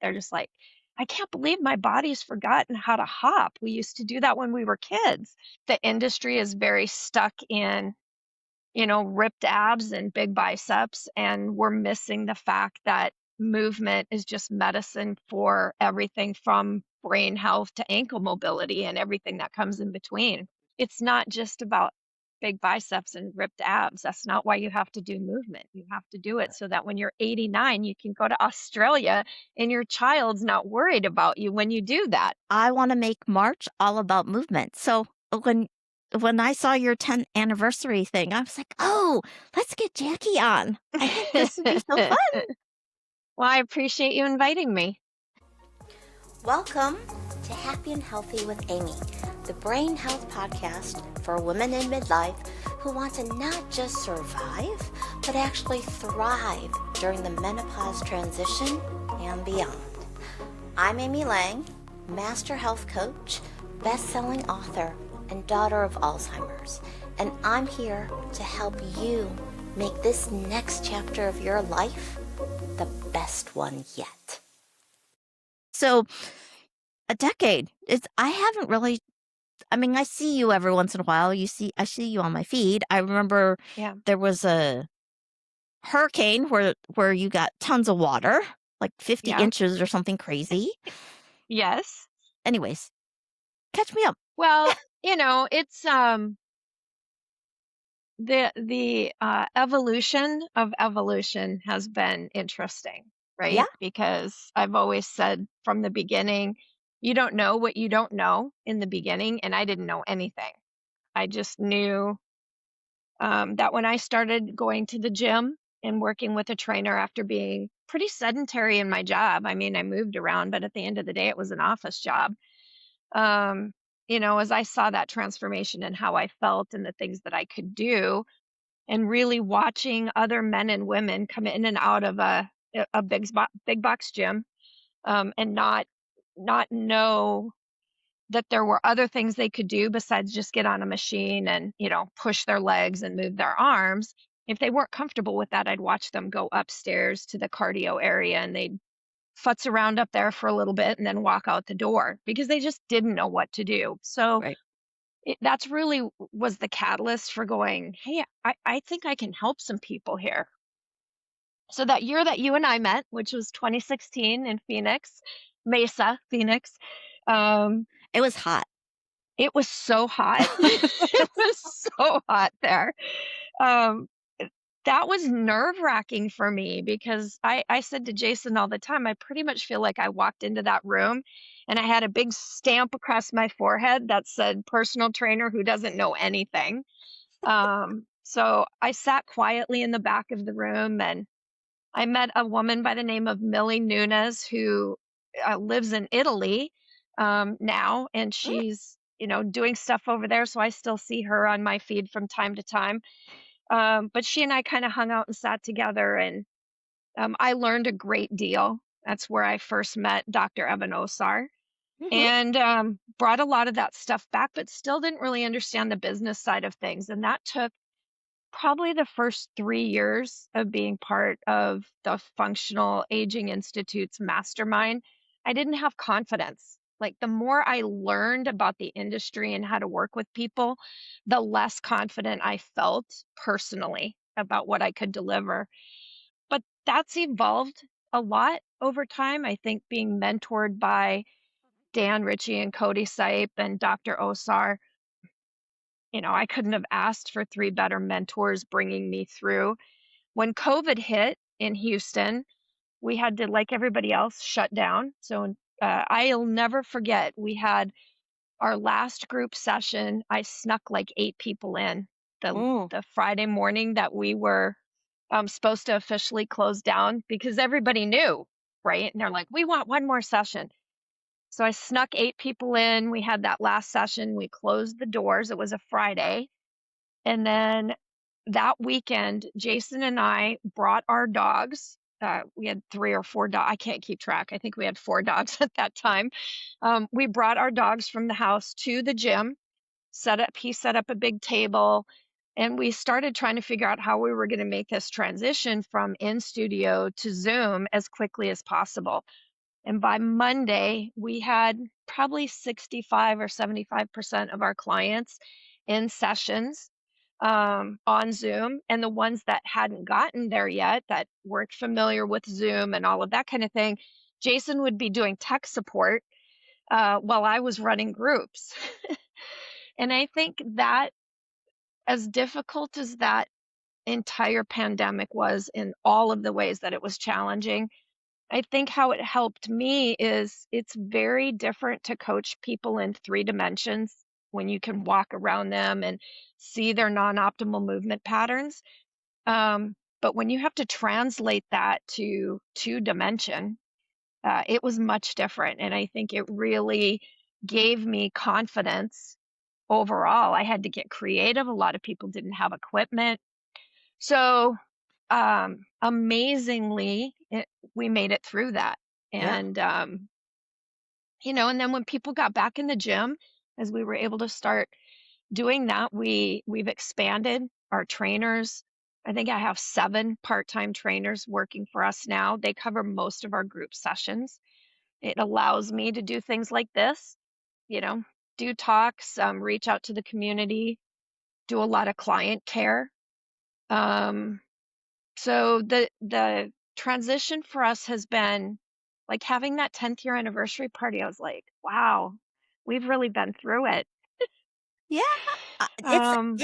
They're just like, I can't believe my body's forgotten how to hop. We used to do that when we were kids. The industry is very stuck in, ripped abs and big biceps, and we're missing the fact that movement is just medicine for everything from brain health to ankle mobility and everything that comes in between. It's not just about big biceps and ripped abs. That's not why you have to do movement. You have to do it so that when you're 89, you can go to Australia and your child's not worried about you when you do that. I want to make March all about movement. So when I saw your 10th anniversary thing, I was like, oh, let's get Jackie on. I think this would be so fun. Well, I appreciate you inviting me. Welcome to Happy and Healthy with Amy, the brain health podcast for women in midlife who want to not just survive, but actually thrive during the menopause transition and beyond. I'm Amy Lang, master health coach, best-selling author, and daughter of Alzheimer's, and I'm here to help you make this next chapter of your life the best one yet. So, a decade. I haven't really. I mean, I see you every once in a while. I see you on my feed. I remember there was a hurricane where you got tons of water, like 50 inches or something crazy. Yes. Anyways, catch me up. Well, it's the evolution of evolution has been interesting, right? Yeah. Because I've always said from the beginning, you don't know what you don't know in the beginning, and I didn't know anything. I just knew that when I started going to the gym and working with a trainer after being pretty sedentary in my job, I mean, I moved around, but at the end of the day, it was an office job. As I saw that transformation and how I felt and the things that I could do, and really watching other men and women come in and out of a big box gym, and not know that there were other things they could do besides just get on a machine and, push their legs and move their arms. If they weren't comfortable with that, I'd watch them go upstairs to the cardio area and they'd futz around up there for a little bit and then walk out the door because they just didn't know what to do. So Right. that's really was the catalyst for going, hey, I think I can help some people here. So that year that you and I met, which was 2016 in Mesa, Phoenix, It was hot. it was so hot. It was so hot there. Um, that was nerve-wracking for me because I said to Jason all the time, I pretty much feel like I walked into that room and I had a big stamp across my forehead that said personal trainer who doesn't know anything. So I sat quietly in the back of the room and I met a woman by the name of Millie Nunes who lives in Italy now, and she's doing stuff over there. So I still see her on my feed from time to time. But she and I kind of hung out and sat together, and I learned a great deal. That's where I first met Dr. Evan Osar and brought a lot of that stuff back, but still didn't really understand the business side of things. And that took probably the first 3 years of being part of the Functional Aging Institute's mastermind. I didn't have confidence. Like the more I learned about the industry and how to work with people, the less confident I felt personally about what I could deliver. But that's evolved a lot over time. I think being mentored by Dan Ritchie and Cody Sipe and Dr. Osar, I couldn't have asked for three better mentors bringing me through. When COVID hit in Houston, we had to, like everybody else, shut down. So I'll never forget, we had our last group session. I snuck like 8 people in the Friday morning that we were supposed to officially close down because everybody knew, right? And they're like, we want one more session. So I snuck 8 people in. We had that last session. We closed the doors. It was a Friday. And then that weekend, Jason and I brought our dogs. We had 3 or 4 dogs. I can't keep track. I think we had 4 dogs at that time. We brought our dogs from the house to the gym, he set up a big table, and we started trying to figure out how we were going to make this transition from in studio to Zoom as quickly as possible. And by Monday, we had probably 65 or 75% of our clients in sessions on Zoom. And the ones that hadn't gotten there yet, that weren't familiar with Zoom and all of that kind of thing, Jason would be doing tech support while I was running groups. And I think that, as difficult as that entire pandemic was in all of the ways that it was challenging, I think how it helped me is it's very different to coach people in 3 dimensions when you can walk around them and see their non-optimal movement patterns. But when you have to translate that to 2 dimension, it was much different, and I think it really gave me confidence overall. I had to get creative. A lot of people didn't have equipment. So, amazingly, we made it through that. Yeah. And, and then when people got back in the gym, as we were able to start doing that, we've expanded our trainers. I think I have 7 part-time trainers working for us now. They cover most of our group sessions. It allows me to do things like this, you know, do talks, reach out to the community, do a lot of client care. Um, So the transition for us has been like having that 10th year anniversary party. I was like, wow, we've really been through it. Yeah. It's Um,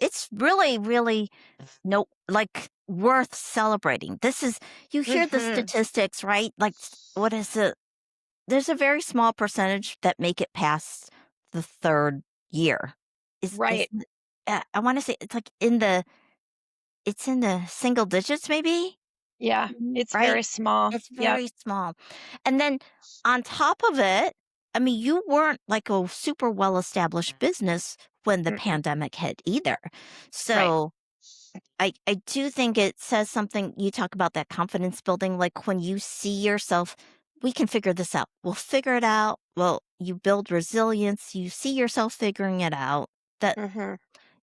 it's really, really no, like, worth celebrating. This is you hear the mhm, statistics, right? Like, what is it? There's a very small percentage that make it past the 3rd year. Is right. I wanna say it's in the single digits maybe? Yeah, Mhm. it's Right? very small. It's Yep. very small. And then on top of it, I mean, you weren't like a super well-established business when the Mm-mm. pandemic hit either. Right. So I do think it says something. You talk about that confidence building, like when you see yourself, we can figure this out. We'll figure it out. Well, you build resilience. You see yourself figuring it out. That Mhm.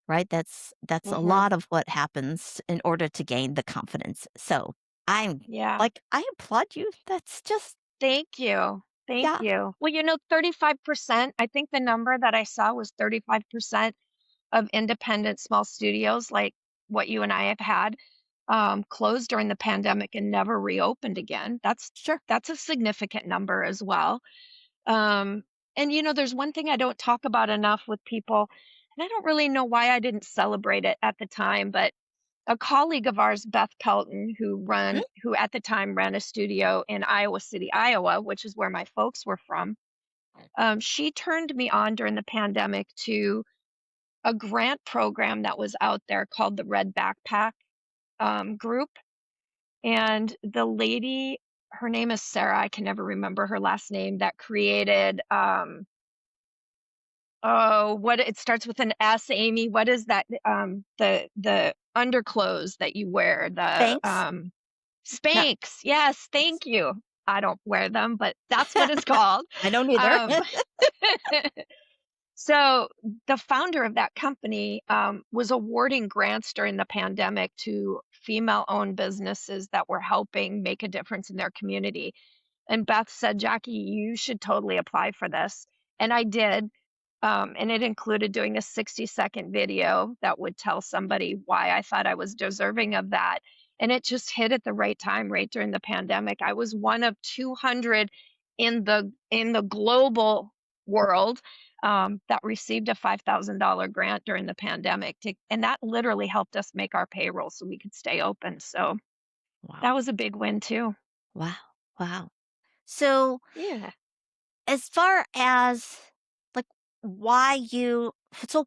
right. That's a Mhm. lot of what happens in order to gain the confidence. So I'm Yeah. like, I applaud you. That's just Thank you. Thank yeah, you. Well, 35%, I think the number that I saw was 35% of independent small studios like what you and I have had, closed during the pandemic and never reopened again. sure. That's a significant number as well. Um, and there's one thing I don't talk about enough with people, and I don't really know why I didn't celebrate it at the time, but a colleague of ours, Beth Pelton, Mm, who at the time ran a studio in Iowa City, Iowa, which is where my folks were from. She turned me on during the pandemic to a grant program that was out there called the Red Backpack Group. And the lady, her name is Sarah, I can never remember her last name, that created, oh, what it starts with an S, Amy. What is that? The underclothes that you wear, the thanks. No, Spanx. Yes, thank you. I don't wear them, but that's what it's called. I don't either. Um, So the founder of that company was awarding grants during the pandemic to female-owned businesses that were helping make a difference in their community. And Beth said, Jackie, you should totally apply for this. And I did. And it included doing a 60-second video that would tell somebody why I thought I was deserving of that. And it just hit at the right time, right during the pandemic. I was one of 200 in the global world that received a $5,000 grant during the pandemic. And that literally helped us make our payroll so we could stay open. So Wow. that was a big win too. Wow. Wow. So Yeah. as far as like why you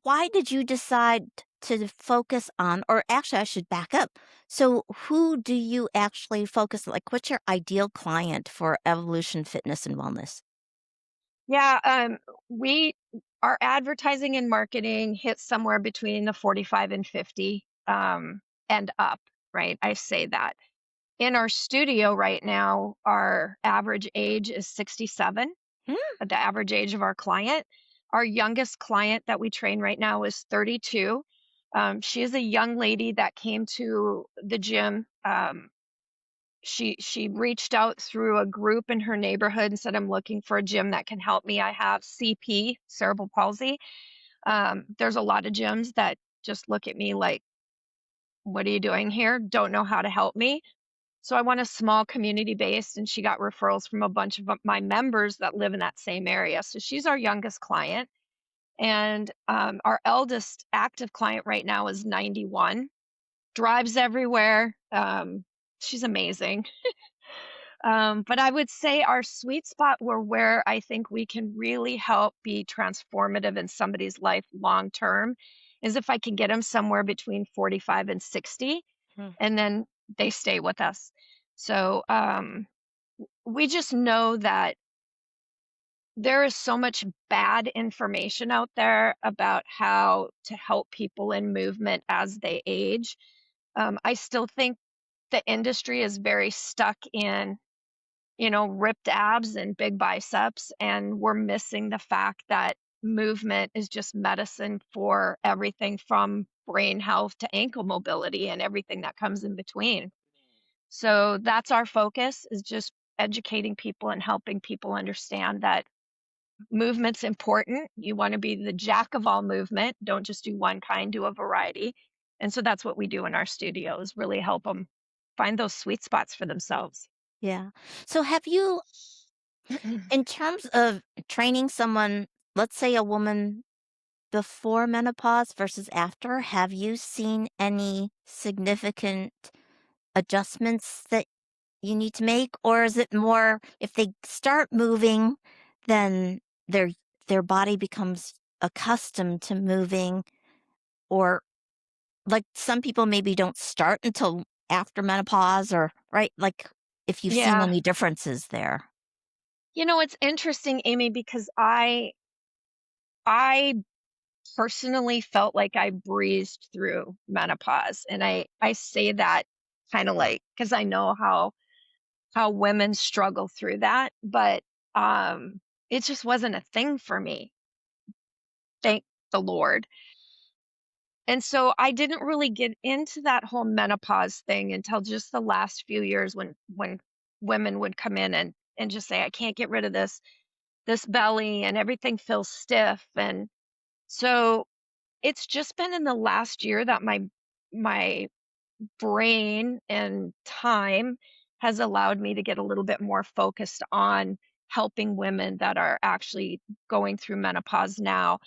why did you decide to focus on, or actually I should back up. So who do you actually focus, like what's your ideal client for Evolution Fitness and Wellness? Yeah, we our advertising and marketing hits somewhere between the 45 and 50 and up, right? I say that. In our studio right now, our average age is 67, Hmm, the average age of our client. Our youngest client that we train right now is 32. She is a young lady that came to the gym. She reached out through a group in her neighborhood and said, "I'm looking for a gym that can help me. I have CP, cerebral palsy." There's a lot of gyms that just look at me like, "What are you doing here?" Don't know how to help me. So I went a small community based, and she got referrals from a bunch of my members that live in that same area. So she's our youngest client. And our eldest active client right now is 91, drives everywhere. She's amazing. But I would say our sweet spot where I think we can really help be transformative in somebody's life long term is if I can get them somewhere between 45 and 60, Hmm. and then they stay with us. So we just know that there is so much bad information out there about how to help people in movement as they age. I still think the industry is very stuck in, ripped abs and big biceps, and we're missing the fact that movement is just medicine for everything from brain health to ankle mobility and everything that comes in between. So that's our focus, is just educating people and helping people understand that movement's important. You want to be the jack of all movement. Don't just do one kind, do a variety. And so that's what we do in our studios, really help them find those sweet spots for themselves. Yeah. So have you, in terms of training someone, let's say a woman before menopause versus after, have you seen any significant adjustments that you need to make? Or is it more if they start moving, then their their body becomes accustomed to moving? Or like some people maybe don't start until after menopause, or right? Like if you've seen Yeah. any differences there. It's interesting, Amy, because I personally felt like I breezed through menopause. And I say that kind of like because I know how women struggle through that, but it just wasn't a thing for me. Thank the Lord. And so I didn't really get into that whole menopause thing until just the last few years when women would come in and just say, I can't get rid of this belly and everything feels stiff. And so it's just been in the last year that my brain and time has allowed me to get a little bit more focused on helping women that are actually going through menopause now.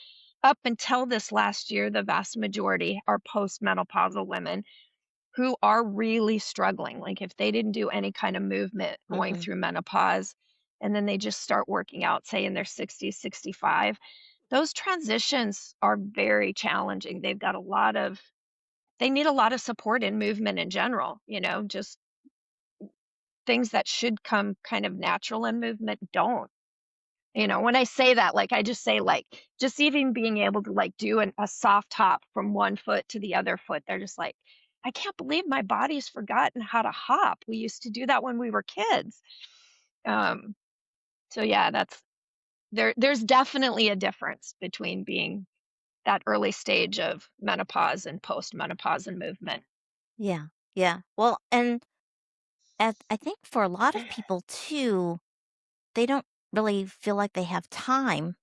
Up until this last year, the vast majority are postmenopausal women who are really struggling. Like if they didn't do any kind of movement going Hmm. through menopause and then they just start working out, say in their 60s, 65, those transitions are very challenging. They need a lot of support in movement in general, just things that should come kind of natural in movement don't. When I say that, like, I just say, like, just even being able to, like, do a soft hop from one foot to the other foot, they're just like, I can't believe my body's forgotten how to hop. We used to do that when we were kids. Um, so yeah, there's definitely a difference between being that early stage of menopause and postmenopause and movement. Yeah. Yeah. Well, and I think for a lot of people too, they don't really feel like they have time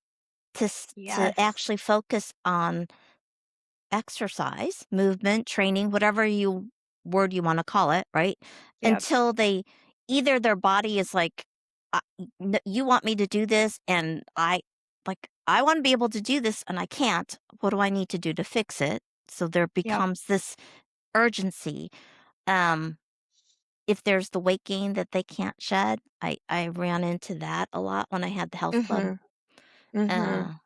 to Yes. actually focus on exercise, movement, training, whatever you word you wanna call it, right? Yep. Until they either their body is like, You want me to do this, and I wanna be able to do this, and I can't. What do I need to do to fix it?" So there Yep. becomes this urgency. Um, if there's the weight gain that they can't shed, I ran into that a lot when I had the health club. Mhm. Mhm. Uh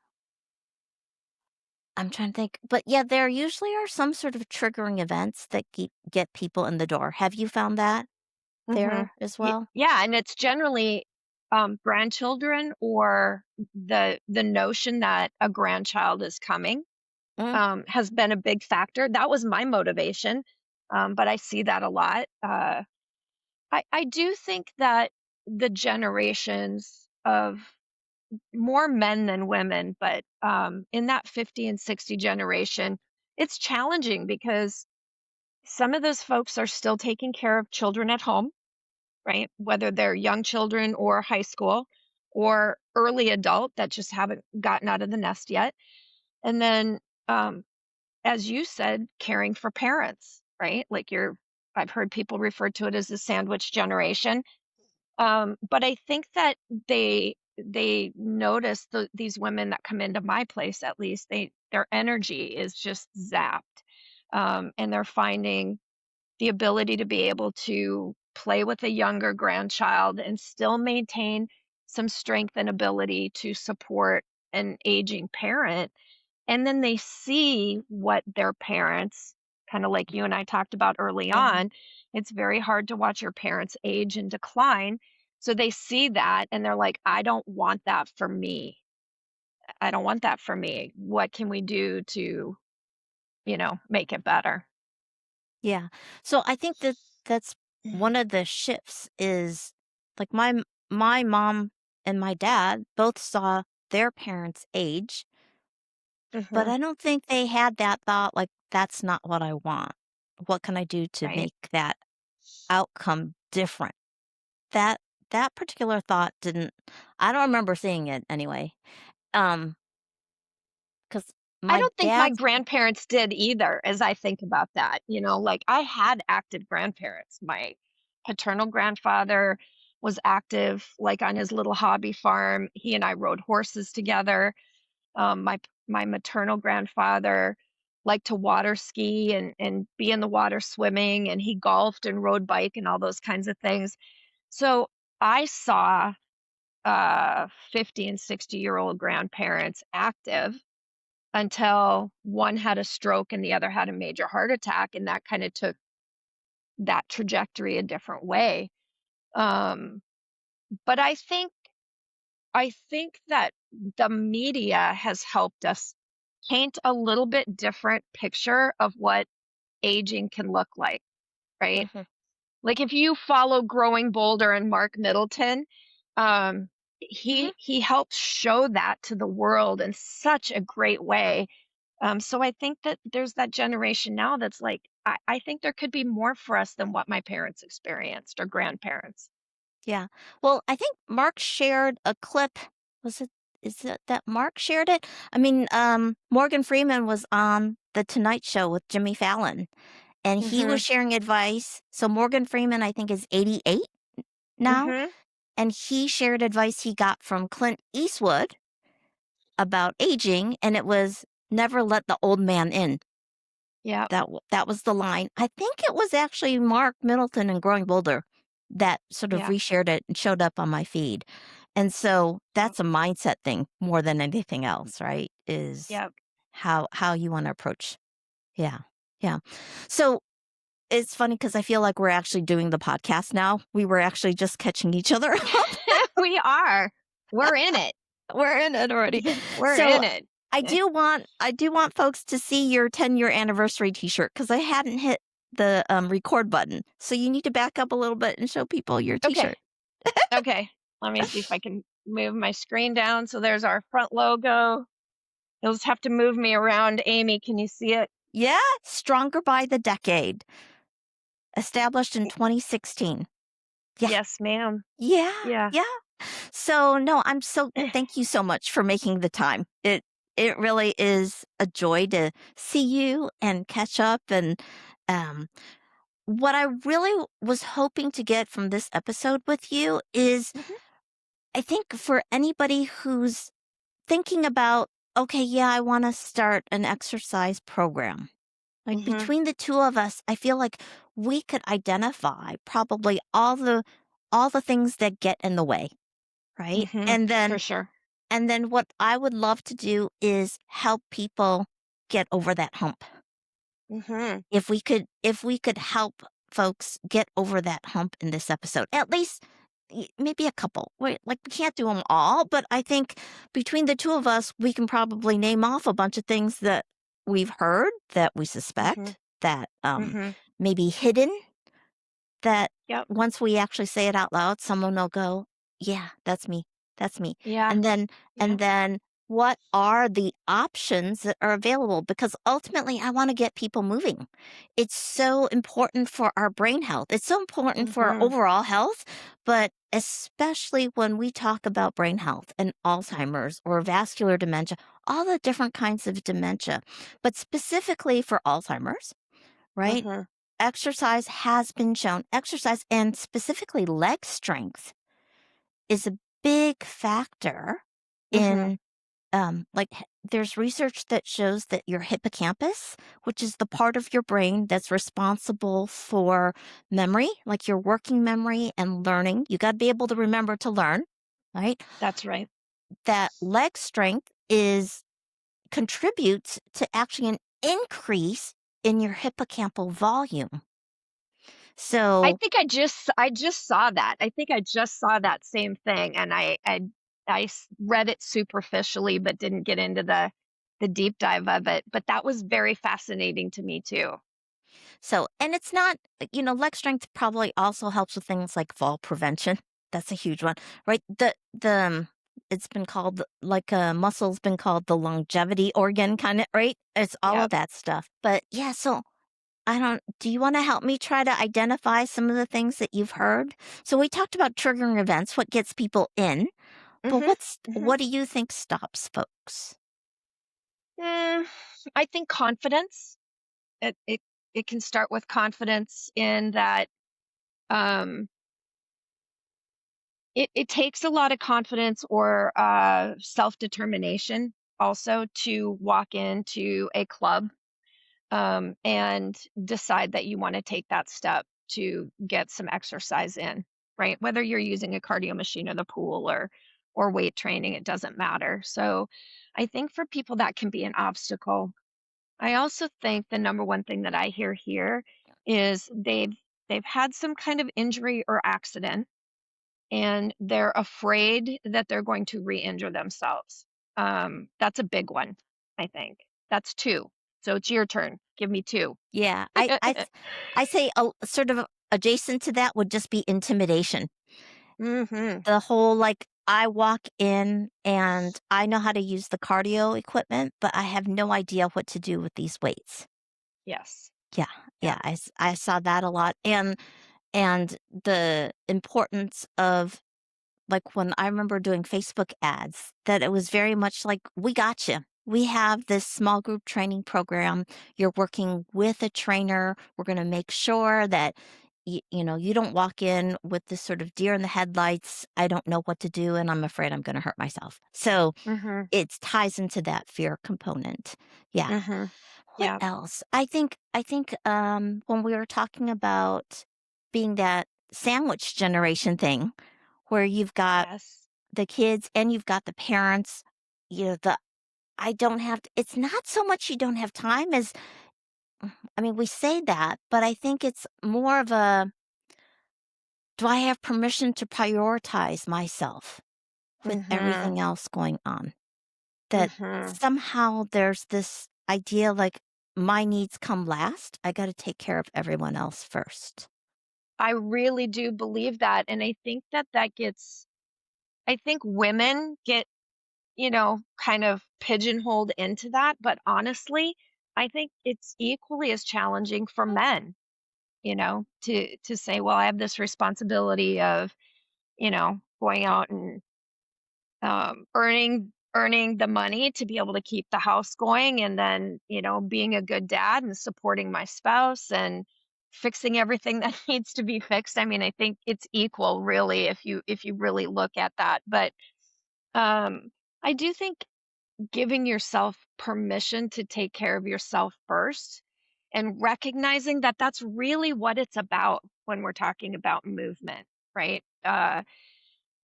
I'm trying to think, but yeah, there usually are some sort of triggering events that get people in the door. Have you found that Mhm. there as well? Yeah, and it's generally, grandchildren or the notion that a grandchild is coming, Mm, has been a big factor. That was my motivation, but I see that a lot. I do think that the generations of more men than women, but, in that 50 and 60 generation, it's challenging because some of those folks are still taking care of children at home. right? Whether they're young children or high school or early adult that just haven't gotten out of the nest yet. And then, um, as you said, caring for parents, right? Like I've heard people refer to it as the sandwich generation. But I think that they notice these women that come into my place, at least their energy is just zapped, and they're finding the ability to be able to play with a younger grandchild and still maintain some strength and ability to support an aging parent. And then they see what their parents, kind of like you and I talked about early Mhm. on, it's very hard to watch your parents age and decline. So they see that and they're like, I don't want that for me. I don't want that for me. What can we do to, make it better? Yeah. So I think that that's one of the shifts is like my mom and my dad both saw their parents age, but Hmm. I don't think they had that thought like that's not what I want. What can I do to Right. make that outcome different? That that particular thought didn't I don't remember seeing it anyway. Um, because I my don't think my dad's grandparents did either, as I think about that. Like I had active grandparents. My paternal grandfather was active, like on his little hobby farm. He and I rode horses together. My maternal grandfather liked to water ski and be in the water swimming, and he golfed and rode bike and all those kinds of things. So I saw 50 and 60-year-old grandparents active until one had a stroke and the other had a major heart attack, and that kind of took that trajectory a different way. Um, but I think that the media has helped us paint a little bit different picture of what aging can look like, right? Mhm, Like if you follow Growing Bolder and Mark Middleton, um, mhm. he helps show that to the world in such a great way. So I think that there's that generation now that's like, I think there could be more for us than what my parents experienced or grandparents. Yeah. Well, I think Mark shared a clip. Was it is it that Mark shared it? I mean, Morgan Freeman was on The Tonight Show with Jimmy Fallon, and he was Mhm. sharing advice. So Morgan Freeman, I think, is 88 now, Mhm. and he shared advice he got from Clint Eastwood about aging, and it was never let the old man in. Yep. That was the line. I think it was actually Mark Middleton and Growing Bolder that sort of Yeah. reshared it and showed up on my feed. And so Yep. that's a mindset thing more than anything else, right? Is Yep. how you want to approach. Yeah. Yeah. So it's funny because I feel like we're actually doing the podcast now. We were actually just catching each other up. We are. We're in it. We're in it already. We're So in it. I do want folks to see your 10-year anniversary T-shirt because I hadn't hit the record button. So you need to back up a little bit and show people your Okay. T-shirt. Okay. Let me see if I can move my screen down. So there's our front logo. You'll just have to move me around. Amy, can you see it? Yeah, Stronger by the Decade, established in 2016. Yeah, Yes, ma'am. yeah, Yeah. yeah. So no, thank you so much for making the time. It really is a joy to see you and catch up and um what I really was hoping to get from this episode with you is Mhm. I think for anybody who's thinking about, okay, yeah, I want to start an exercise program. Like Mhm. between the two of us, I feel like we could identify probably all the things that get in the way, right? Mhm. For sure. And then what I would love to do is help people get over that hump. Mhm. If we could help folks get over that hump in this episode, at least maybe a couple. Like we can't do them all, but I think between the two of us, we can probably name off a bunch of things that we've heard that we Mhm. suspect that Mhm. maybe hidden that Yep. once we actually say it out loud, someone will go, "Yeah, that's me. That's me." Yeah. And then and Yeah. then what are the options that are available? Because ultimately, I want to get people moving. It's so important for our brain health. It's so important for our Mhm. overall health, but especially when we talk about brain health and Alzheimer's or vascular dementia, all the different kinds of dementia, but specifically for Alzheimer's, right? Mhm. Exercise has been shown, exercise and specifically leg strength is a big factor Mhm. in there's research that shows that your hippocampus, which is the part of your brain that's responsible for memory, like your working memory and learning, you got to be able to remember to learn, right? That's right. That leg strength is contributes to actually an increase in your hippocampal volume. I So, think I just saw that. I think I just saw that same thing, and read it superficially, but didn't get into the deep dive of it. But that was very fascinating to me too. and it's not, leg strength probably also helps with things like fall prevention. That's a huge one, right? It's been called muscle's been called the longevity organ, kind of, right? It's all Yeah. of that stuff. But yeah, so do you want to help me try to identify some of the things that you've heard? So we talked about triggering events, what gets people in, but Mhm. Mhm. what do you think stops folks? Mm, I think confidence. It it can start with confidence in that um it takes a lot of confidence or self-determination also to walk into a club and decide that you want to take that step to get some exercise in, right? Whether you're using a cardio machine or the pool or weight training, it doesn't matter. So I think for people that can be an obstacle. I also think the number one thing that I hear here is they've had some kind of injury or accident and they're afraid that they're going to re-injure themselves. That's a big one, I think. That's 2. So it's your turn. Give me 2. Yeah, I say sort of adjacent to that would just be intimidation. Mhm. The whole, like, I walk in and I know how to use the cardio equipment, but I have no idea what to do with these weights. Yes. Yeah, Yeah. yeah, I saw that a lot, and the importance of, like, when I remember doing Facebook ads, that it was very much like, "We got you. We have this small group training program. You're working with a trainer. We're gonna make sure that you don't walk in with this sort of deer in the headlights, I don't know what to do, and I'm afraid I'm gonna hurt myself." So, Mhm. it ties into that fear component. Yeah. Mhm. What Yeah. else? I think, when we were talking about being that sandwich generation thing, where you've got Yes. the kids and you've got the parents, the I don't have it's not so much you don't have time as I mean, we say that, but I think it's more of a, do I have permission to prioritize myself with Mhm. everything else going on? That Mhm. somehow there's this idea like my needs come last. I got to take care of everyone else first. I really do believe that, and I think that gets I think women get, kind of pigeonholed into that, but honestly, I think it's equally as challenging for men, to say, "Well, I have this responsibility of, going out and earning the money to be able to keep the house going and then, being a good dad and supporting my spouse and fixing everything that needs to be fixed." I mean, I think it's equal really if you really look at that. But um I do think giving yourself permission to take care of yourself first and recognizing that that's really what it's about when we're talking about movement, right?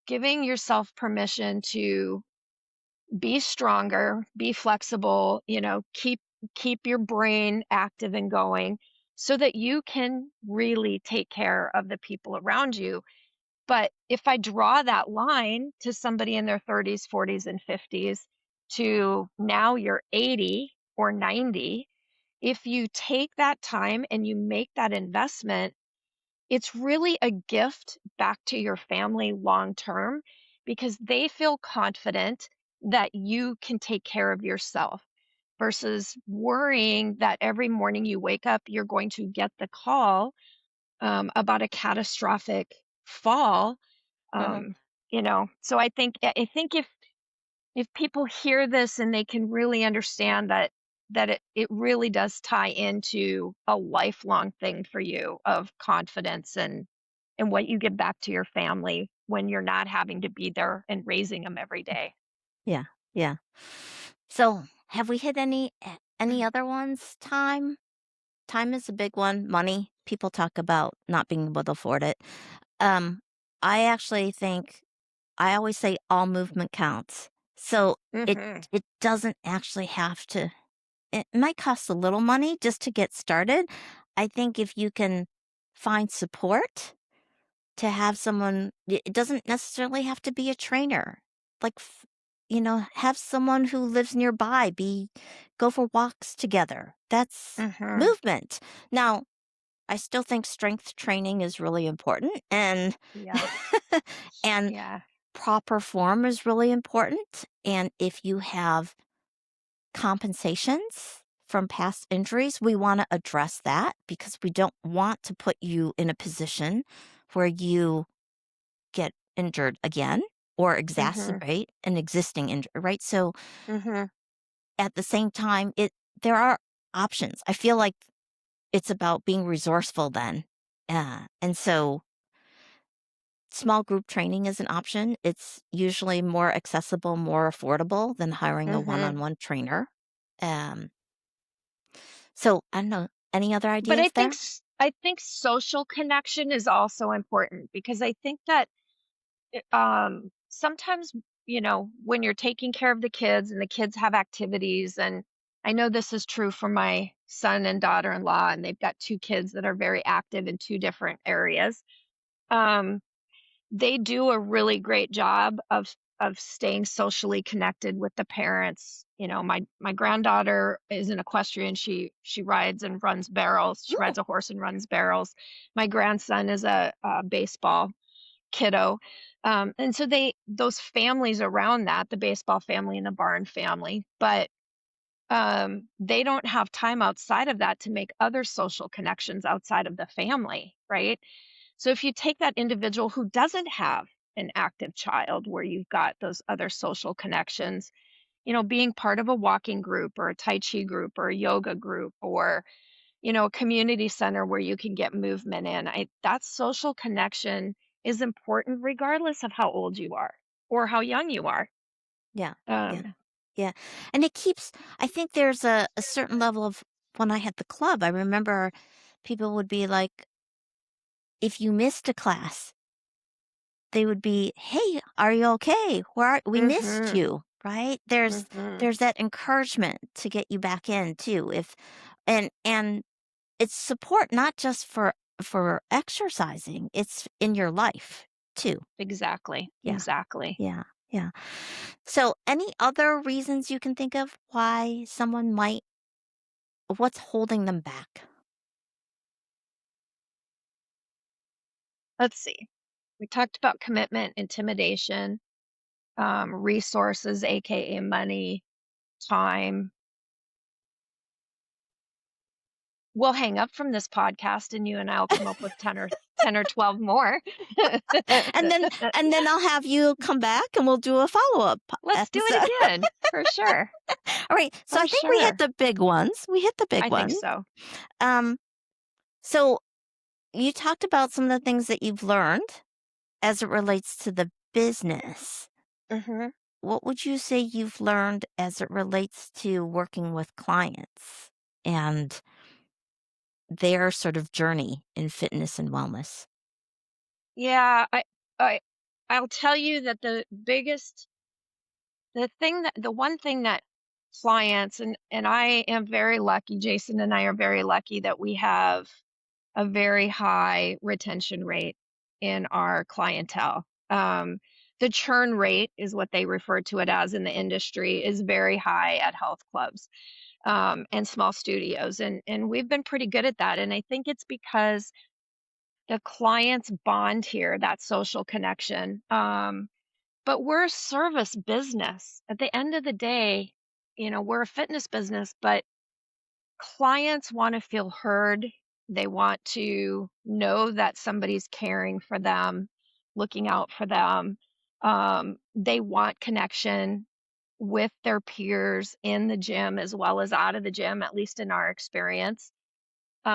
Giving yourself permission to be stronger, be flexible, keep your brain active and going so that you can really take care of the people around you. But if I draw that line to somebody in their 30s, 40s, and 50s to now you're 80 or 90, if you take that time and you make that investment, it's really a gift back to your family long term because they feel confident that you can take care of yourself versus worrying that every morning you wake up, you're going to get the call about a catastrophic fall. Hmm. Um, so I think if people hear this and they can really understand that it really does tie into a lifelong thing for you of confidence and what you give back to your family when you're not having to be there and raising them every day. Yeah, yeah. So, have we hit any other ones? Time is a big one. Money. People talk about not being able to afford it. Um, I actually think I always say all movement counts. So it Mhm. it doesn't actually have to. It might cost a little money just to get started. I think if you can find support to have someone, it doesn't necessarily have to be a trainer. Like, have someone who lives nearby go for walks together. That's Mhm. movement. Now, I still think strength training is really important and Yeah. and Yeah. proper form is really important. And if you have compensations from past injuries, we want to address that because we don't want to put you in a position where you get injured again or Mhm. exacerbate an existing injury, right? So Mhm. at the same time, there are options. I feel like it's about being resourceful then. And so small group training is an option. It's usually more accessible, more affordable than hiring a Mhm. one-on-one trainer. Um, so I don't know. Any other But ideas there? I think social connection is also important because I think that sometimes, when you're taking care of the kids and the kids have activities, and I know this is true for my son and daughter-in-law, and they've got two kids that are very active in two different areas. Um, they do a really great job of staying socially connected with the parents. My granddaughter is an equestrian. She rides and runs barrels. She Ooh, rides a horse and runs barrels. My grandson is a baseball kiddo. And so those families around that, the baseball family and the barn family, but they don't have time outside of that to make other social connections outside of the family, right? So if you take that individual who doesn't have an active child where you've got those other social connections, being part of a walking group or a Tai Chi group or a yoga group or, a community center where you can get movement in. That social connection is important regardless of how old you are or how young you are. yeah, yeah, Um, yeah. And I think there's a certain level of when I had the club, I remember people would be like, if you missed a class, they would be, "Hey, are you okay? We missed mhm, you." Right? mhm, There's that encouragement to get you back in too. If and it's support not just for exercising, it's in your life too. exactly, Yeah. exactly. Yeah. Yeah. So, any other reasons you can think of why someone might what's holding them back? Let's see. We talked about commitment, intimidation, resources, aka money, time. We'll hang up from this podcast and you and I'll come up with 10 or 12 more. and then and then I'll have you come back and we'll do a follow-up Let's do it episode. again, for sure, All right. So for I think we hit sure. the big ones. We hit the big I think ones. so. Um so you talked about some of the things that you've learned as it relates to the business. Mhm. What would you say you've learned as it relates to working with clients and their sort of journey in fitness and wellness? Yeah, I I'll tell you that the one thing that clients and I am very lucky, Jason and I are very lucky that we have a very high retention rate in our clientele. The churn rate is what they refer to it as in the industry is very high at health clubs and small studios, and we've been pretty good at that. And I think it's because the clients bond here, that social connection. but we're a service business. At the end of the day, we're a fitness business, but clients wanna feel heard. They want to know that somebody's caring for them, looking out for them. They want connection with their peers in the gym as well as out of the gym, at least in our experience.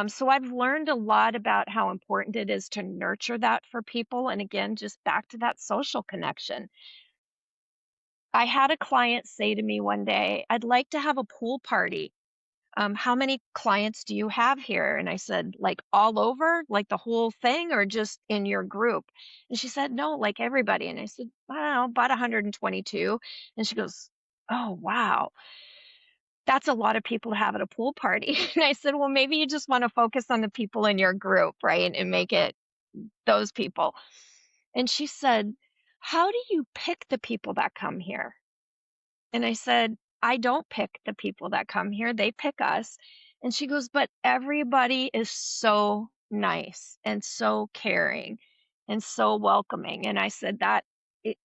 So I've learned a lot about how important it is to nurture that for people. And again, just back to that social connection. I had a client say to me one day, I'd like to have a pool party. How many clients do you have here? And I said, like all over, like the whole thing, or just in your group? And she said, no, like everybody. And I said, I don't know, about 122. And she goes, oh, wow. That's a lot of people to have at a pool party. And I said, well, maybe you just want to focus on the people in your group, right? And make it those people. And she said, how do you pick the people that come here? And I said, I don't pick the people that come here, they pick us. And she goes, but everybody is so nice and so caring and so welcoming. And I said, it,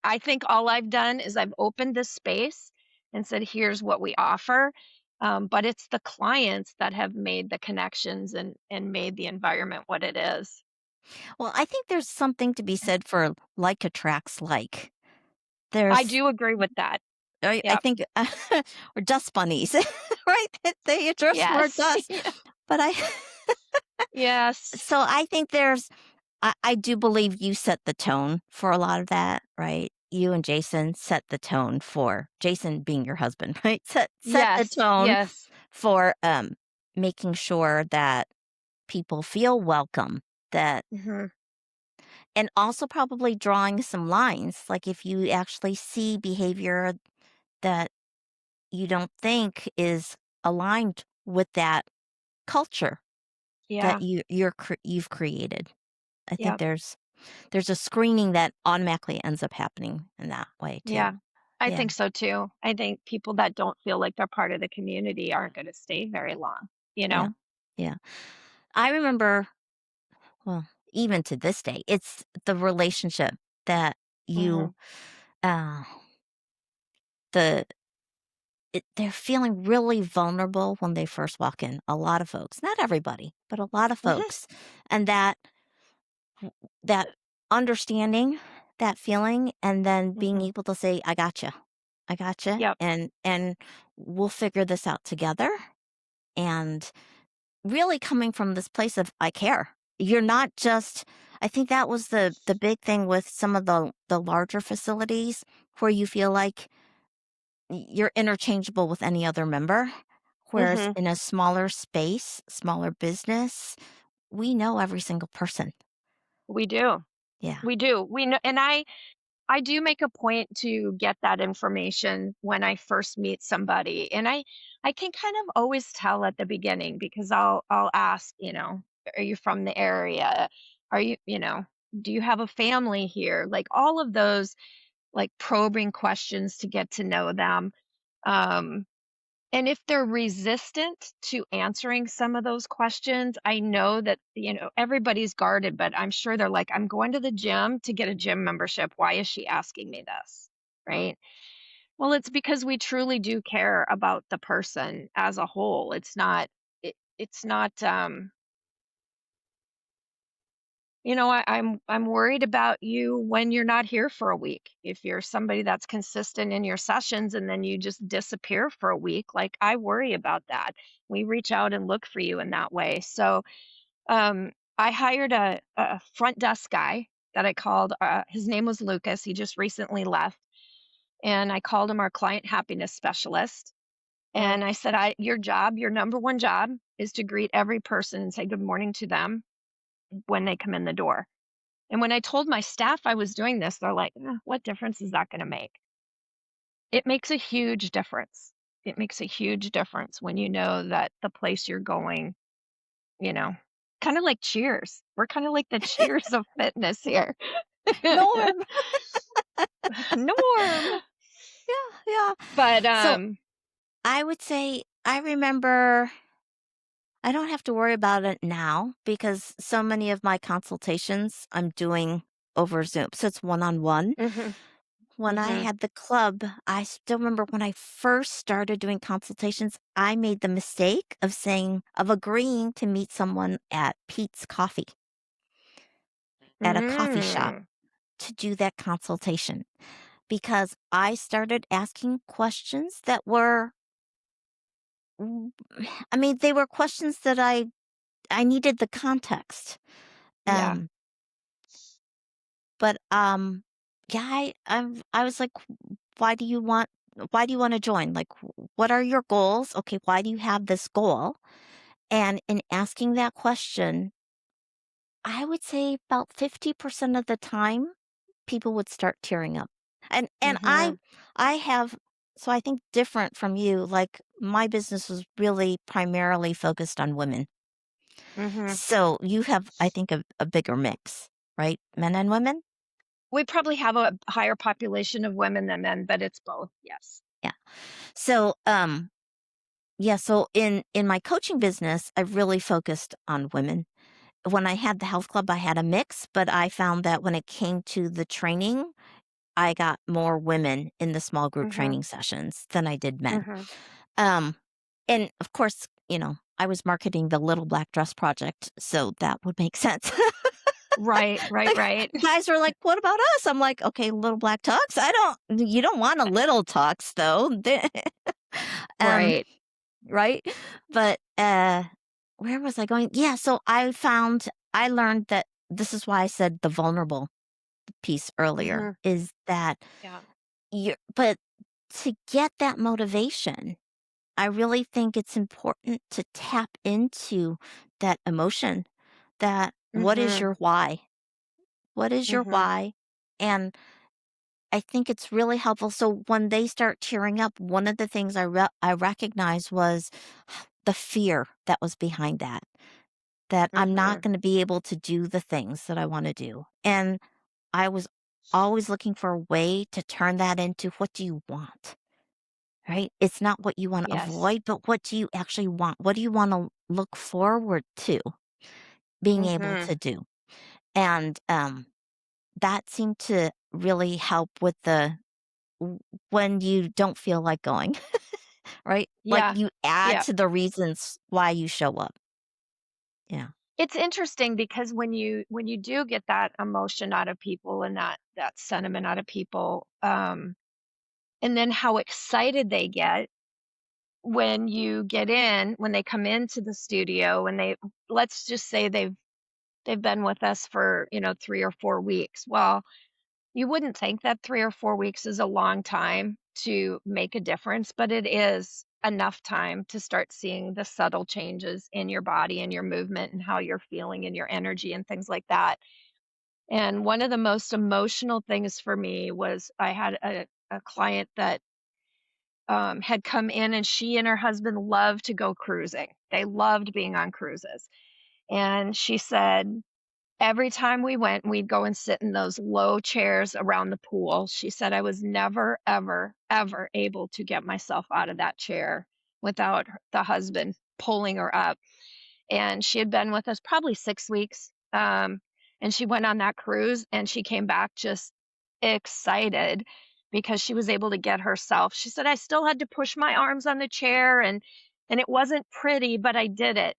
I think all I've done is I've opened this space and said, here's what we offer. But it's the clients that have made the connections and made the environment what it is. Well, I think there's something to be said for like attracts like. I There's do agree with that. I Yep. think we're dust bunnies, right? They attract more Yes. dust. But I Yes. so I think I do believe you set the tone for a lot of that, right? You and Jason set the tone for Jason being your husband, right? Set the Yes. tone Yes. for making sure that people feel welcome, that Mhm. and also probably drawing some lines. Like if you actually see behavior that you don't think is aligned with that culture that Yeah. you've created. I think Yep. there's a screening that automatically ends up happening in that way too. Yeah. I Yeah, think so too. I think people that don't feel like they're part of the community aren't gonna stay very long, you yeah, know? yeah. I remember, well, even to this day, it's the relationship that you, Mhm. uh, the they're feeling really vulnerable when they first walk in. A lot of folks, not everybody, but a lot of Mhm. folks, and that understanding that feeling, and then being Mhm. able to say, I gotcha," Yep. and we'll figure this out together. And really coming from this place of I care. You're not just. I think that was the big thing with some of the larger facilities where you feel like you're interchangeable with any other member. Whereas Mhm. in a smaller space, smaller business, we know every single person. We do. Yeah. We do. We know, and I do make a point to get that information when I first meet somebody. And I can kind of always tell at the beginning because I'll ask, are you from the area? Are you, do you have a family here? Like all of those like probing questions to get to know them. Um and if they're resistant to answering some of those questions, I know that, everybody's guarded, but I'm sure they're like, I'm going to the gym to get a gym membership. Why is she asking me this? Right. Well, it's because we truly do care about the person as a whole. It's not, I'm worried about you when you're not here for a week. If you're somebody that's consistent in your sessions and then you just disappear for a week, like I worry about that. We reach out and look for you in that way. So I hired a front desk guy that I called. His name was Lucas. He just recently left, and I called him our client happiness specialist. And I said, your job, your number one job, is to greet every person and say good morning to them when they come in the door. And when I told my staff I was doing this, they're like, what difference is that going to make? It makes a huge difference. It makes a huge difference when you know that the place you're going, you know, kind of like cheers. We're kind of like the cheers of fitness here. Norm. Norm. Yeah, yeah. But So I would say I remember I don't have to worry about it now because so many of my consultations I'm doing over Zoom. So it's one on one. mhm. when I Mhm. had the club, I still remember when I first started doing consultations, I made the mistake of agreeing to meet someone at Pete's Coffee at a coffee shop Mm. to do that consultation because I started asking questions that were mm, I mean, they were questions that I needed the context. Yeah. Um, but yeah, I was like, why do you want why do you want to join? Like, what are your goals? Okay, why do you have this goal? And in asking that question, I would say about 50% of the time people would start tearing up. And Mhm. I have so I think different from you, like my business was really primarily focused on women. Mhm. So you have, I think, a bigger mix, right? Men and women? We probably have a higher population of women than men, but it's both, yes. Yeah. So yeah, so in my coaching business, I really focused on women. When I had the health club, I had a mix, but I found that when it came to the training, I got more women in the small group Mhm. training sessions than I did men. Mhm. Um, and of course, I was marketing the Little Black Dress Project, so that would make sense. Right, right, Like, right. guys were like, "What about us?" I'm like, "Okay, little black tux. You don't want a little tux though." um, Right. right? But where was I going? Yeah, so I learned that this is why I said the vulnerable piece earlier Mhm. is that Yeah. but to get that motivation, I really think it's important to tap into that emotion that what is Mhm. your why? What is your Mhm. why? And I think it's really helpful. So when they start tearing up, one of the things I recognized was the fear that was behind that, that I'm not Mhm. going to be able to do the things that I want to do. And I was always looking for a way to turn that into what do you want? Right? It's not what you want to Yes. avoid, but what do you actually want? What do you want to look forward to being able Mhm. to do? And that seemed to really help with when you don't feel like going, right? Like Yeah. you add Yeah. to the reasons why you show up. Yeah. It's interesting because when you do get that emotion out of people and that sentiment out of people, and then how excited they get when you get in, when they come into the studio and let's just say they've been with us for, 3 or 4 weeks. Well, you wouldn't think that 3 or 4 weeks is a long time to make a difference, but it is enough time to start seeing the subtle changes in your body and your movement and how you're feeling and your energy and things like that. And one of the most emotional things for me was I had a client that had come in, and she and her husband loved to go cruising. They loved being on cruises. And she said, every time we went, we'd go and sit in those low chairs around the pool. She said, I was never, ever, ever able to get myself out of that chair without the husband pulling her up. And she had been with us probably 6 weeks, and she went on that cruise, and she came back just excited because she was able to get herself. She said, "I still had to push my arms on the chair, and it wasn't pretty, but I did it.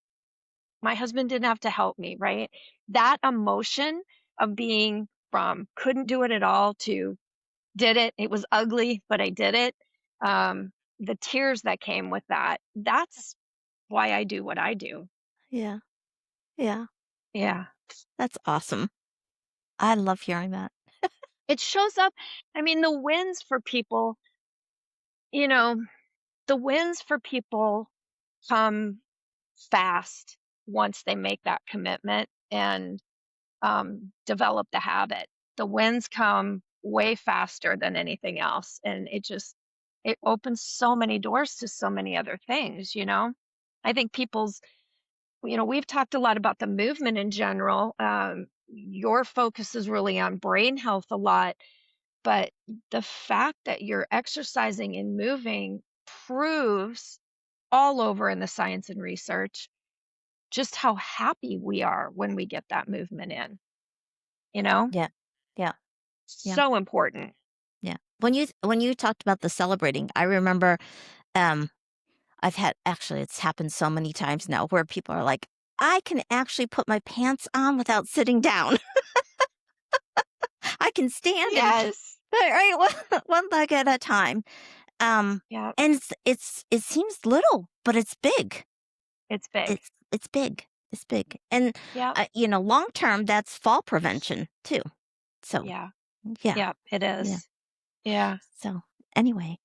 My husband didn't have to help me," right? That emotion of being from couldn't do it at all to did it, it was ugly, but I did it, the tears that came with that, that's why I do what I do. Yeah. Yeah. Yeah. That's awesome. I love hearing that. It shows up. I mean, the wins for people, you know, the wins for people come fast once they make that commitment and develop the habit. The wins come way faster than anything else. And it opens so many doors to so many other things. I think we've talked a lot about the movement in general. Your focus is really on brain health a lot. But the fact that you're exercising and moving proves all over in the science and research just how happy we are when we get that movement in, you know? Yeah. Yeah. Yeah. So important. Yeah. when you talked about the celebrating, I remember, um, it's happened so many times now where people are like, "I can actually put my pants on without sitting down. I can stand and Yes. right, one leg at a time." Um, Yeah, and it seems little, but it's big. it's big. It's big. It's big. And, Yeah, long term, that's fall prevention too. So, yeah, yeah, yeah, it yeah. is. Yeah. So, anyway,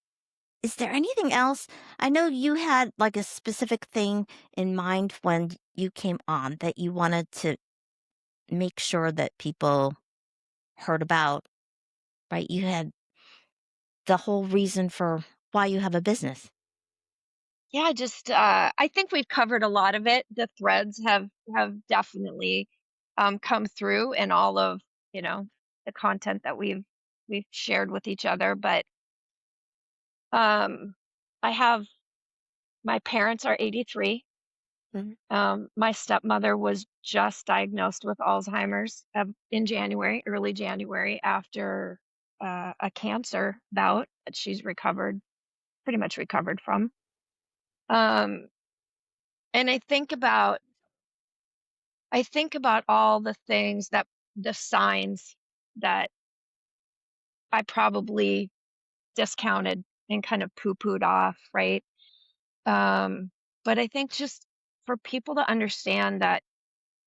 is there anything else? I know you had like a specific thing in mind when you came on that you wanted to make sure that people heard about, right? You had the whole reason for why you have a business. Yeah, just, I think we've covered a lot of it. The threads have definitely, come through in all of, you know, the content that we've shared with each other, but, um, I have my parents are 83. Mhm. My stepmother was just diagnosed with Alzheimer's, in January, early January, after, a cancer bout that she's pretty much recovered from. Um, and I think about all the things the signs that I probably discounted and kind of poo-pooed off, right? Um, but I think just for people to understand that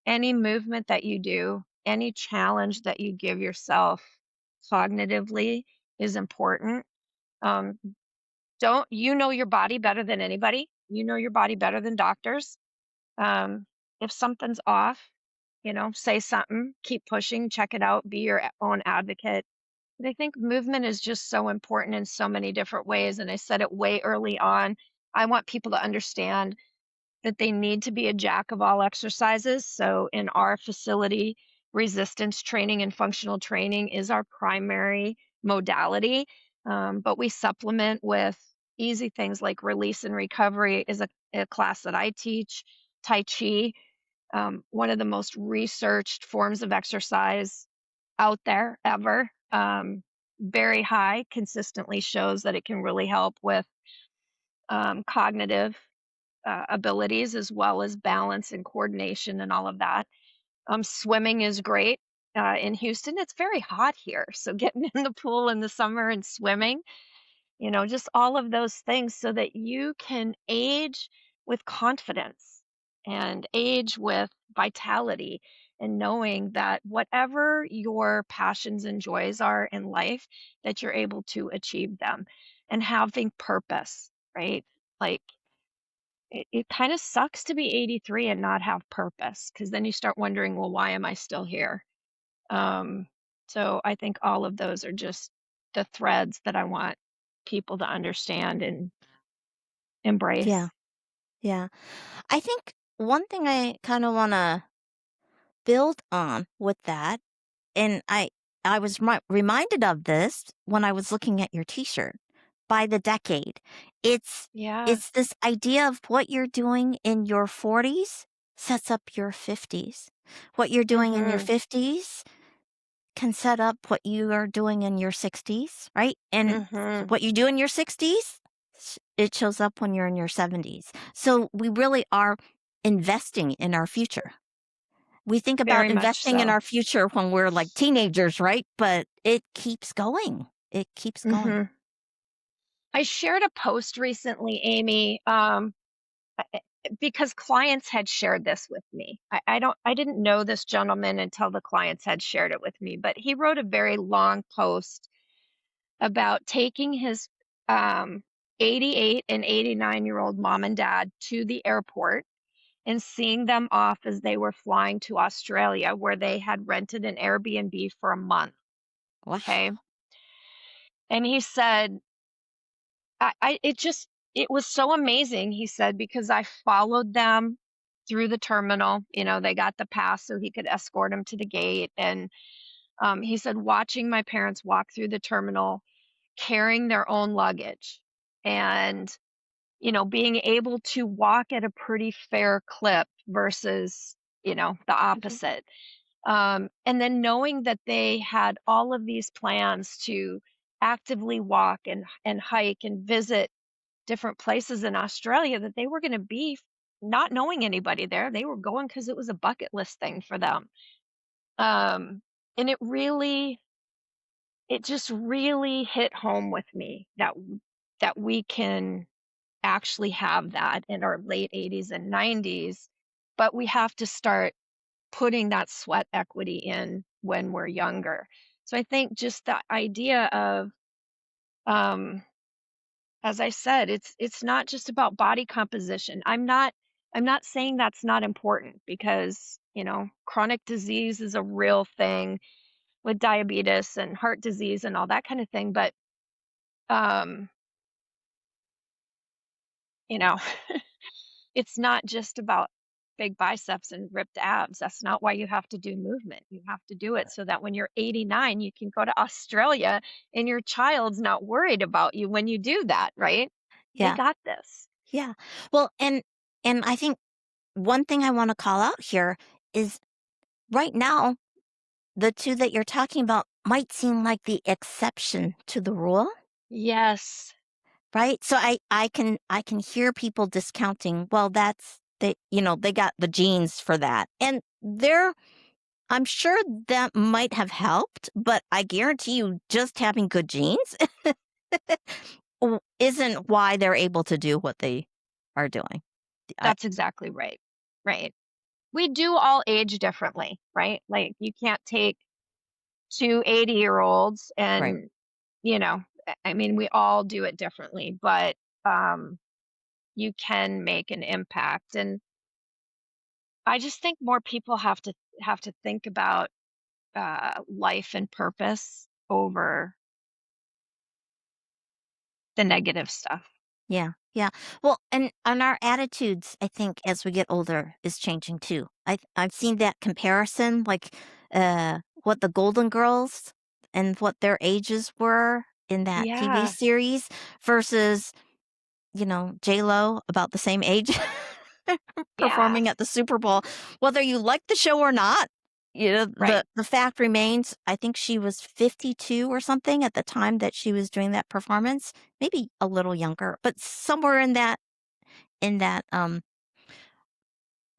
any movement that you do, any challenge that you give yourself cognitively is important. Um, don't you know your body better than anybody? You know your body better than doctors. If something's off, say something, keep pushing, check it out, be your own advocate. But I think movement is just so important in so many different ways. And I said it way early on. I want people to understand that they need to be a jack of all exercises. So in our facility, resistance training and functional training is our primary modality. But we supplement with easy things like release and recovery is a class that I teach. Tai Chi, one of the most researched forms of exercise out there ever. Very high, consistently shows that it can really help with cognitive abilities as well as balance and coordination and all of that. Swimming is great. In Houston, it's very hot here. So getting in the pool in the summer and swimming, just all of those things so that you can age with confidence and age with vitality and knowing that whatever your passions and joys are in life, that you're able to achieve them and having purpose, right? Like it kind of sucks to be 83 and not have purpose because then you start wondering, well, why am I still here? Um, so I think all of those are just the threads that I want people to understand and Yeah. embrace. Yeah. I think one thing I kind of want to build on with that, and I was reminded of this when I was looking at your t-shirt, by the decade. It's Yeah. it's this idea of what you're doing in your 40s sets up your 50s. What you're doing in your Mhm. 50s can set up what you are doing in your 60s, right? And Mhm. what you do in your 60s, it shows up when you're in your 70s. So we really are investing in our future. We think about Very much investing in so. our future when we're like teenagers, right? But it keeps going. It keeps going. Mhm. I shared a post recently, Amy, because clients had shared this with me. I didn't know this gentleman until the clients had shared it with me, but he wrote a very long post about taking his, um, 88 and 89-year-old mom and dad to the airport and seeing them off as they were flying to Australia, where they had rented an Airbnb for a month, Wow. okay? And he said, I it just it was so amazing, he said, because I followed them through the terminal. They got the pass so he could escort them to the gate, and, he said, watching my parents walk through the terminal carrying their own luggage and, being able to walk at a pretty fair clip versus, the Mhm. opposite. And then knowing that they had all of these plans to actively walk and hike and visit different places in Australia that they were gonna be not knowing anybody there. They were going because it was a bucket list thing for them. Um, and it just really hit home with me that we can actually have that in our late 80s and 90s, but we have to start putting that sweat equity in when we're younger. So I think just the idea of, um, as I said, it's not just about body composition. I'm not saying that's not important because, chronic disease is a real thing with diabetes and heart disease and all that kind of thing, but um, you know, it's not just about big biceps and ripped abs. That's not why you have to do movement. You have to do it so that when you're 89, you can go to Australia and your child's not worried about you when you do that, right? They Yeah. got this. Yeah. Well, and I think one thing I want to call out here is right now, the two that you're talking about might seem like the exception to the rule, Yes. right? So I can hear people discounting, well, they got the genes for that. And I'm sure that might have helped, but I guarantee you just having good genes isn't why they're able to do what they are doing. I, That's exactly right. Right. We do all age differently, right? Like you can't take two 80-year-olds right. and, I mean, we all do it differently, but um you can make an impact. And I just think more people have to think about life and purpose over the negative stuff. Yeah, yeah. Well, and our attitudes, I think, as we get older, is changing too. I've seen that comparison, like what the Golden Girls and what their ages were in that TV Yeah. series versus J Lo about the same age Yeah. performing at the Super Bowl. Whether you like the show or not, Right. the fact remains. I think she was 52 or something at the time that she was doing that performance, maybe a little younger, but somewhere in that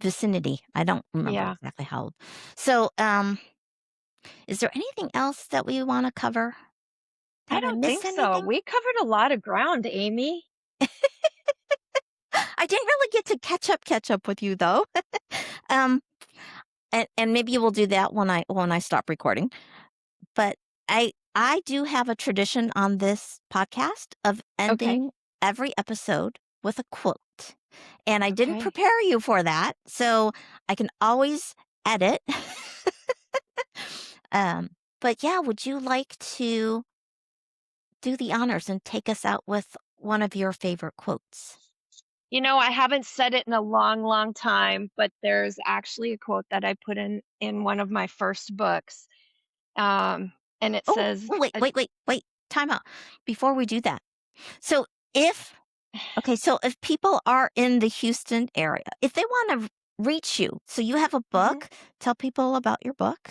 vicinity. I don't remember Yeah. exactly how old. So, is there anything else that we want to cover? I Did I don't miss think so. anything? We covered a lot of ground, Amy. I didn't really get to catch up with you though. um, and maybe we'll do that when I stop recording. But I do have a tradition on this podcast of Okay. ending every episode with a quote. And I didn't Okay. prepare you for that, so I can always edit. um, but yeah, would you like to do the honors and take us out with one of your favorite quotes? I haven't said it in a long, long time, but there's actually a quote that I put in one of my first books. Um, and it Oh, says, oh, wait, time out. Before we do that. So if so if people are in the Houston area, if they want to reach you, so you have a Mhm. book, tell people about your book.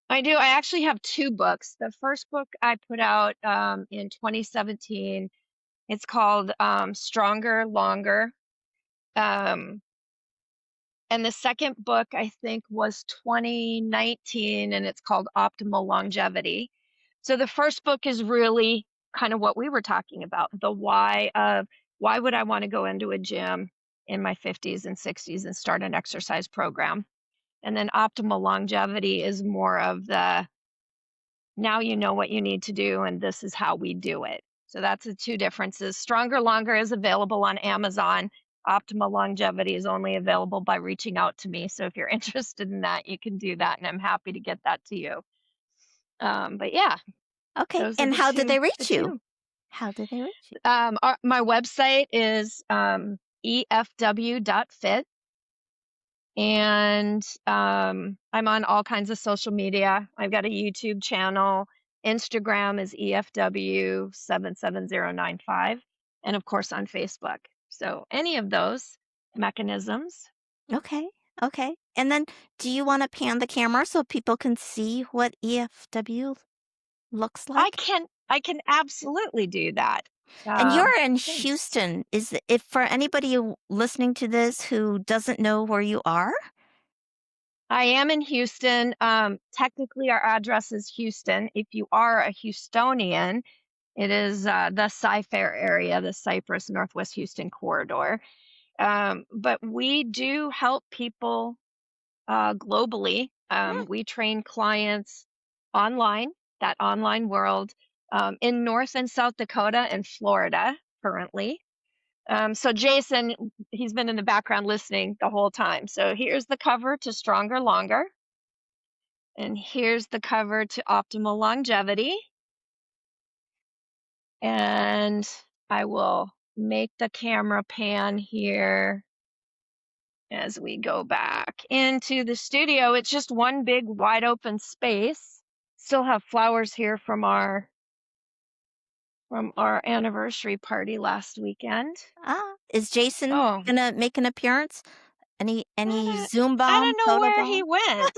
I do. I actually have 2 books. The first book I put out, in 2017. It's called, Stronger, Longer. Um, and the second book I think was 2019, and it's called Optimal Longevity. So the first book is really kind of what we were talking about, the why of why would I wanna go into a gym in my 50s and 60s and start an exercise program? And then Optimal Longevity is more of the now you know what you need to do and this is how we do it. So that's the two differences. Stronger Longer is available on Amazon. Optimal Longevity is only available by reaching out to me. So if you're interested in that, you can do that and I'm happy to get that to you. But yeah, Okay. those are And the how did two they the reach you? two. How did they reach you? My website is efw.fit. And I'm on all kinds of social media. I've got a YouTube channel. Instagram is EFW77095, and of course on Facebook. So any of those mechanisms. Okay. Okay. And then do you want to pan the camera so people can see what EFW looks I like? can I can absolutely do that. And you're in Thanks. Houston. Is if for anybody listening to this who doesn't know where you are? I am in Houston. Technically, our address is Houston. If you are a Houstonian, it is the Cy-Fair area, the Cypress Northwest Houston corridor. But we do help people globally. Hmm, We train clients online, that online world, in North and South Dakota and Florida currently. So Jason, he's been in the background listening the whole time. So here's the cover to Stronger Longer, and here's the cover to Optimal Longevity. And I will make the camera pan here as we go back into the studio. It's just one big wide open space. Still have flowers here from our anniversary party last weekend. is Jason Oh, gonna make an appearance? Any uh, Zoom I bomb, don't know photo where he bomb? went.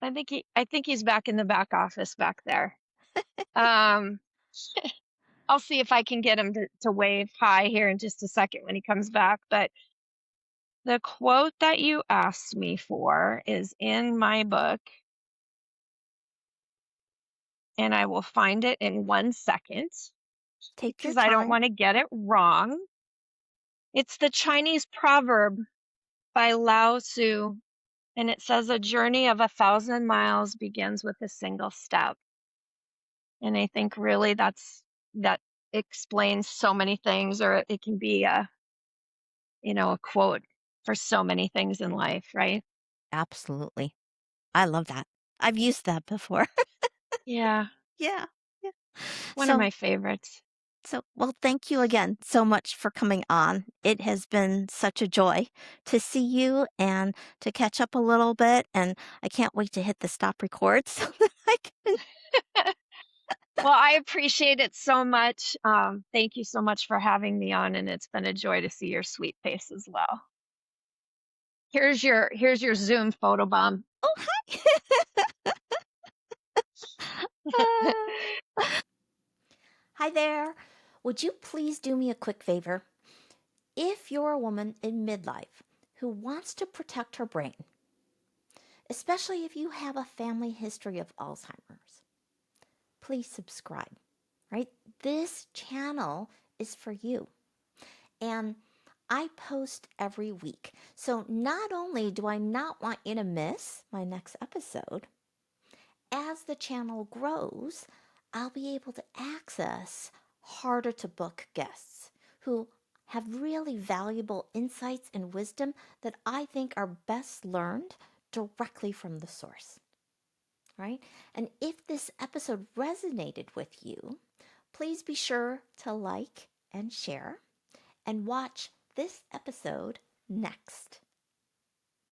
I think he's back in the back office back there. Um, I'll see if I can get him to wave hi here in just a second when he comes back. But the quote that you asked me for is in my book, and I will find it in 1 second Take your because I don't time. want to get it wrong. It's the Chinese proverb by Lao Tzu, and it says, "A journey of 1,000 miles begins with a single step." And I think really that explains so many things, or it can be a quote for so many things in life, right? Absolutely. I love that. I've used that before. Yeah, Yeah. Yeah. one of So my favorites. well, thank you again so much for coming on. It has been such a joy to see you and to catch up a little bit. And I can't wait to hit the stop record so that I can Well, I appreciate it so much. Thank you so much for having me on, and it's been a joy to see your sweet face as well. Here's your Zoom photo bomb. Oh, hi. Hi there. Would you please do me a quick favor? If you're a woman in midlife who wants to protect her brain, especially if you have a family history of Alzheimer's, please subscribe, right? This channel is for you. And I post every week. So not only do I not want you to miss my next episode, as the channel grows, I'll be able to access harder to book guests who have really valuable insights and wisdom that I think are best learned directly from the source, right? And if this episode resonated with you, please be sure to like and share and watch this episode next.